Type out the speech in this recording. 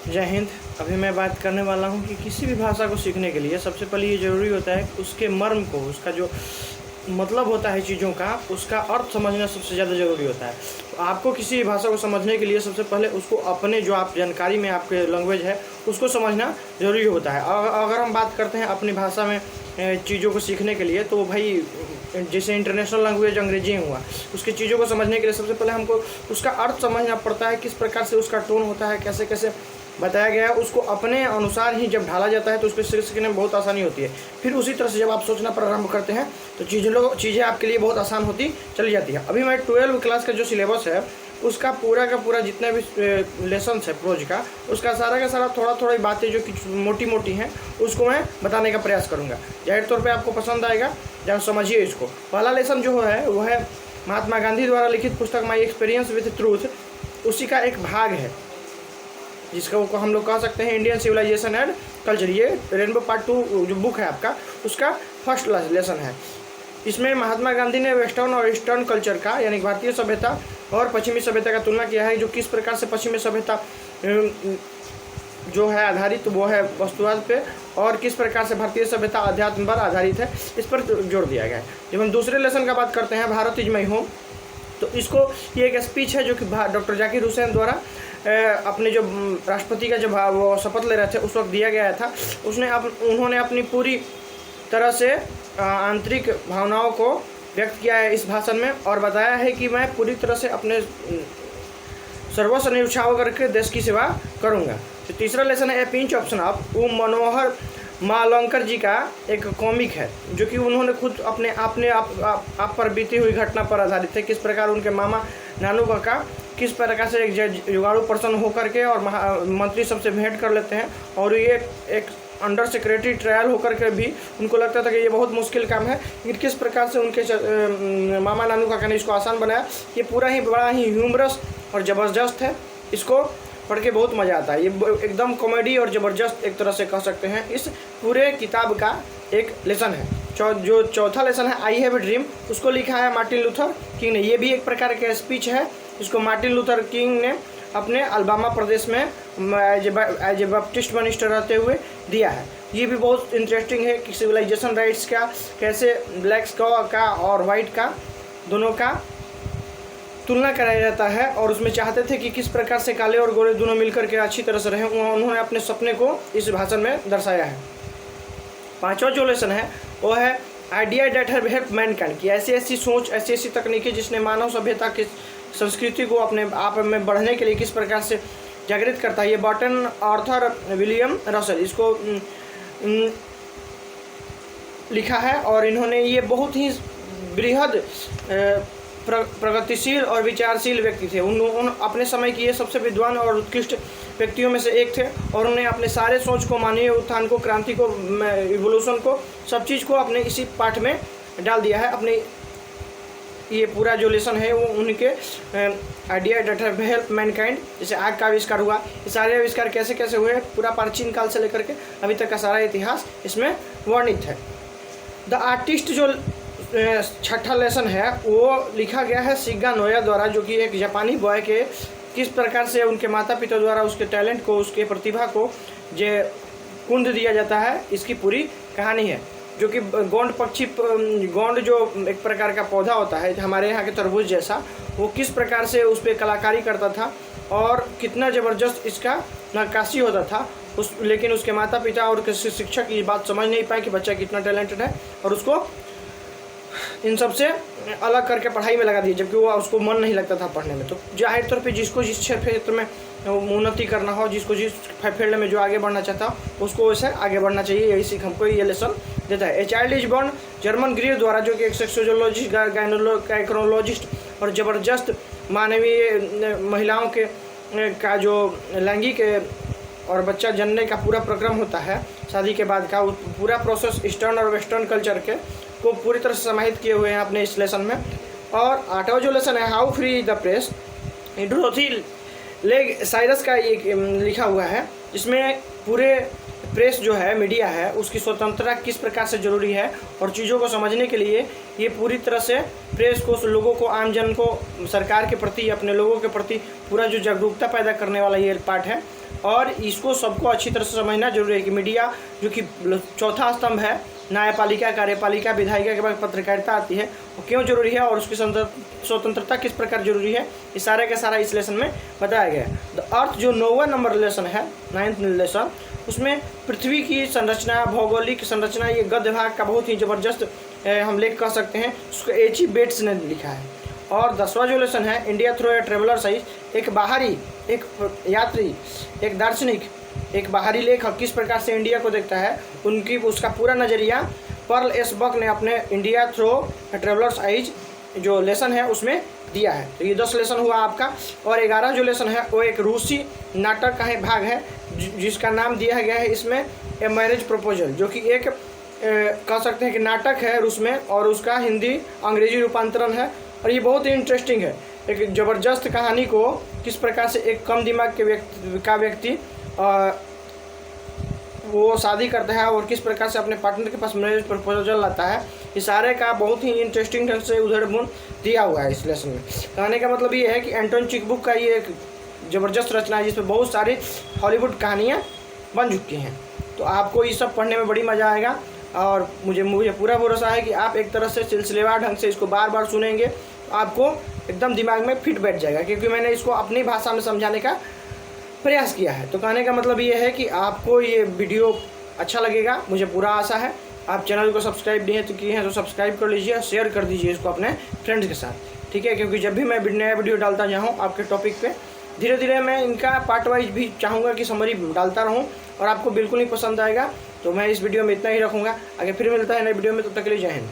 जय हिंद। अभी मैं बात करने वाला हूँ कि किसी भी भाषा को सीखने के लिए सबसे पहले ये ज़रूरी होता है कि उसके मर्म को, उसका जो मतलब होता है चीज़ों का, उसका अर्थ समझना सबसे ज़्यादा ज़रूरी होता है। तो आपको किसी भी भाषा को समझने के लिए सबसे पहले उसको अपने जो आप जानकारी में आपके लैंग्वेज है उसको समझना ज़रूरी होता है। अगर हम बात करते हैं अपनी भाषा में चीज़ों को सीखने के लिए, तो भाई जैसे इंटरनेशनल लैंग्वेज अंग्रेजी हुआ, उसकी चीज़ों को समझने के लिए सबसे पहले हमको उसका अर्थ समझना पड़ता है, किस प्रकार से उसका टोन होता है, कैसे कैसे बताया गया है, उसको अपने अनुसार ही जब ढाला जाता है तो उसको सीखने में बहुत आसानी होती है। फिर उसी तरह से जब आप सोचना प्रारंभ करते हैं तो चीज़ें आपके लिए बहुत आसान होती चली जाती है। अभी मैं 12वीं क्लास का जो सिलेबस है उसका पूरा का पूरा जितना भी लेसन्स है प्रोज का, उसका सारा का सारा थोड़ा बातें जो कि मोटी मोटी हैं उसको मैं बताने का प्रयास करूँगा। जाहिर तौर पर आपको पसंद आएगा, जब समझिए इसको। पहला लेसन जो है वो है महात्मा गांधी द्वारा लिखित पुस्तक माई एक्सपीरियंस विथ ट्रूथ, उसी का एक भाग है जिसका हम लोग कह सकते हैं इंडियन सिविलाइजेशन एंड कल्चर। ये रेनबो पार्ट 2 जो बुक है आपका, उसका फर्स्ट लेसन है। इसमें महात्मा गांधी ने वेस्टर्न और ईस्टर्न कल्चर का, यानी भारतीय सभ्यता और पश्चिमी सभ्यता का तुलना किया है। जो किस प्रकार से पश्चिमी सभ्यता जो है आधारित वो है वस्तुवाद पे, और किस प्रकार से भारतीय सभ्यता अध्यात्म पर आधारित है, इस पर जोर दिया गया है। जब हम दूसरे लेसन का बात करते हैं भारत इज माई होम, तो इसको ये एक स्पीच है जो कि डॉक्टर जाकिर हुसैन द्वारा अपने जो राष्ट्रपति का जब वो शपथ ले रहे थे उस वक्त दिया गया था। उन्होंने अपनी पूरी तरह से आंतरिक भावनाओं को व्यक्त किया है इस भाषण में, और बताया है कि मैं पूरी तरह से अपने सर्वस्व न्यौछावर करके देश की सेवा करूंगा। तो तीसरा लेसन है ए पिंच ऑप्शन ऑफ, वो मनोहर मालवंकर जी का एक कॉमिक है जो कि उन्होंने खुद अपने आप पर बीती हुई घटना पर आधारित है। किस प्रकार उनके मामा नानू का किस प्रकार से एक जुगाड़ू पर्सन होकर के और मंत्री सबसे भेंट कर लेते हैं, और ये एक अंडर सेक्रेटरी ट्रायल होकर के भी उनको लगता था कि ये बहुत मुश्किल काम है, लेकिन किस प्रकार से उनके मामा नानू का कहने इसको आसान बनाया। ये पूरा ही बड़ा ही ह्यूमरस और ज़बरदस्त है, इसको पढ़ के बहुत मज़ा आता है। ये एकदम कॉमेडी और ज़बरदस्त एक तरह से कह सकते हैं इस पूरे किताब का एक लेसन है। जो चौथा लेसन है आई हैव ए ड्रीम, उसको लिखा है मार्टिन लूथर किंग ने। ये भी एक प्रकार का स्पीच है, इसको मार्टिन लूथर किंग ने अपने अलबामा प्रदेश में एज ए बैप्टिस्ट मिनिस्टर रहते हुए दिया है। ये भी बहुत इंटरेस्टिंग है कि सिविलाइजेशन राइट्स का कैसे ब्लैक्स का और वाइट का दोनों का तुलना कराया जाता है, और उसमें चाहते थे कि किस प्रकार से काले और गोरे दोनों मिलकर के अच्छी तरह से रहें। उन्होंने अपने सपने को इस भाषण में दर्शाया है। पांचवा जो लेसन है वो है idea that have help mankind, कि ऐसी सोच, ऐसी तकनीकें जिसने मानव सभ्यता की संस्कृति को अपने आप में बढ़ने के लिए किस प्रकार से जागृत करता है। ये बर्टन आर्थर विलियम रसल इसको लिखा है, और इन्होंने ये बहुत ही बृहद प्रगतिशील और विचारशील व्यक्ति थे। उन अपने समय की ये सबसे विद्वान और उत्कृष्ट व्यक्तियों में से एक थे, और उन्हें अपने सारे सोच को, मानवीय उत्थान को, क्रांति को, इवोल्यूशन को, सब चीज़ को अपने इसी पाठ में डाल दिया है। अपने ये पूरा जो लेसन है वो उनके idea that have help mankind, जैसे आग का आविष्कार हुआ, ये सारे आविष्कार कैसे कैसे हुए, पूरा प्राचीन काल से लेकर के अभी तक का सारा इतिहास इसमें वर्णित है। द आर्टिस्ट जो छठा लेसन है वो लिखा गया है शिगा नोया द्वारा, जो कि एक जापानी बॉय के किस प्रकार से उनके माता पिता द्वारा उसके टैलेंट को, उसके प्रतिभा को जो कुंद दिया जाता है, इसकी पूरी कहानी है। जो कि गोंड पक्षी, गोंड जो एक प्रकार का पौधा होता है हमारे यहाँ के तरबूज जैसा, वो किस प्रकार से उस पर कलाकारी करता था और कितना ज़बरदस्त इसका नक्काशी होता था। लेकिन उसके माता पिता और शिक्षक ये बात समझ नहीं पाए कि बच्चा कितना टैलेंटेड है, और उसको इन सब से अलग करके पढ़ाई में लगा दिया, जबकि वो उसको मन नहीं लगता था पढ़ने में। तो जाहिर तौर पे जिसको जिस क्षेत्र में उन्नति करना हो, जिसको जिस फील्ड में जो आगे बढ़ना चाहता हो, उसको वैसे आगे बढ़ना चाहिए। यही सीख हमको ये लेसन देता है। A child is born Germaine Greer द्वारा, जो कि एक सेक्सोलॉजिस्ट, गायनोलॉजिस्ट और ज़बरदस्त मानवीय महिलाओं के का जो लैंगिक और बच्चा जनने का पूरा प्रक्रम होता है शादी के बाद का, पूरा प्रोसेस ईस्टर्न और वेस्टर्न कल्चर के को पूरी तरह से समाहित किए हुए हैं अपने इस लेसन में। और आठवां जो लेसन है how free the press, Dorothy leg Cyrus का एक लिखा हुआ है, जिसमें पूरे प्रेस जो है, मीडिया है, उसकी स्वतंत्रता किस प्रकार से ज़रूरी है और चीज़ों को समझने के लिए ये पूरी तरह से प्रेस को, लोगों को, आम जन को सरकार के प्रति, अपने लोगों के प्रति पूरा जो जागरूकता पैदा करने वाला ये पार्ट है। और इसको सबको अच्छी तरह से समझना जरूरी है कि मीडिया जो कि चौथा स्तंभ है, न्यायपालिका, कार्यपालिका, विधायिका के बाद पत्रकारिता आती है, वो क्यों जरूरी है और उसकी स्वतंत्रता किस प्रकार जरूरी है, ये सारा का सारा इस लेसन में बताया गया है। द अर्थ जो 9वां नंबर लेसन है, 9th लेसन, उसमें पृथ्वी की संरचना, भौगोलिक संरचना, ये गद्य भाग का बहुत ही ज़बरदस्त हम लेख कह सकते हैं, उसको H.E. बेट्स ने लिखा है। और 10वां जो लेसन है, India through a traveller size, एक बाहरी, एक यात्री, एक दार्शनिक, एक बाहरी लेखक किस प्रकार से इंडिया को देखता है, उनकी उसका पूरा नज़रिया पर्ल एस बक ने अपने इंडिया थ्रू ट्रेवलर्स आइज जो लेसन है उसमें दिया है। तो ये 10 लेसन हुआ आपका। और 11 जो लेसन है वो एक रूसी नाटक का एक भाग है, जिसका नाम दिया गया है इसमें ए मैरिज प्रपोजल, जो कि एक कह सकते हैं कि नाटक है रूस में, और उसका हिंदी अंग्रेजी रूपांतरण है। और ये बहुत ही इंटरेस्टिंग है, एक ज़बरदस्त कहानी को किस प्रकार से एक कम दिमाग के व्यक्ति वो शादी करता है और किस प्रकार से अपने पार्टनर के पास मैरिज प्रपोजल लाता है, इस सारे का बहुत ही इंटरेस्टिंग ढंग से उदाहरण दिया हुआ है इस लेसन में। कहने का मतलब ये है कि एंटोन चिकबुक का ये एक ज़बरदस्त रचना है, जिसमें बहुत सारी हॉलीवुड कहानियाँ बन चुकी हैं। तो आपको ये सब पढ़ने में बड़ी मज़ा आएगा, और मुझे पूरा भरोसा है कि आप एक तरह से सिलसिलेवार ढंग से इसको बार बार सुनेंगे तो आपको एकदम दिमाग में फिट बैठ जाएगा, क्योंकि मैंने इसको अपनी भाषा में समझाने का प्रयास किया है। तो कहने का मतलब ये है कि आपको ये वीडियो अच्छा लगेगा, मुझे पूरा आशा है। आप चैनल को सब्सक्राइब नहीं है तो किए हैं तो सब्सक्राइब कर लीजिए और शेयर कर दीजिए इसको अपने फ्रेंड्स के साथ, ठीक है। क्योंकि जब भी मैं नया वीडियो डालता जाऊँ आपके टॉपिक पे, धीरे धीरे मैं इनका पार्ट वाइज भी चाहूँगा कि समरी डालता रहूँ, और आपको बिल्कुल ही पसंद आएगा। तो मैं इस वीडियो में इतना ही रखूँगा। आगे फिर मिलता है नए वीडियो में, तब तक के लिए जय हिंद।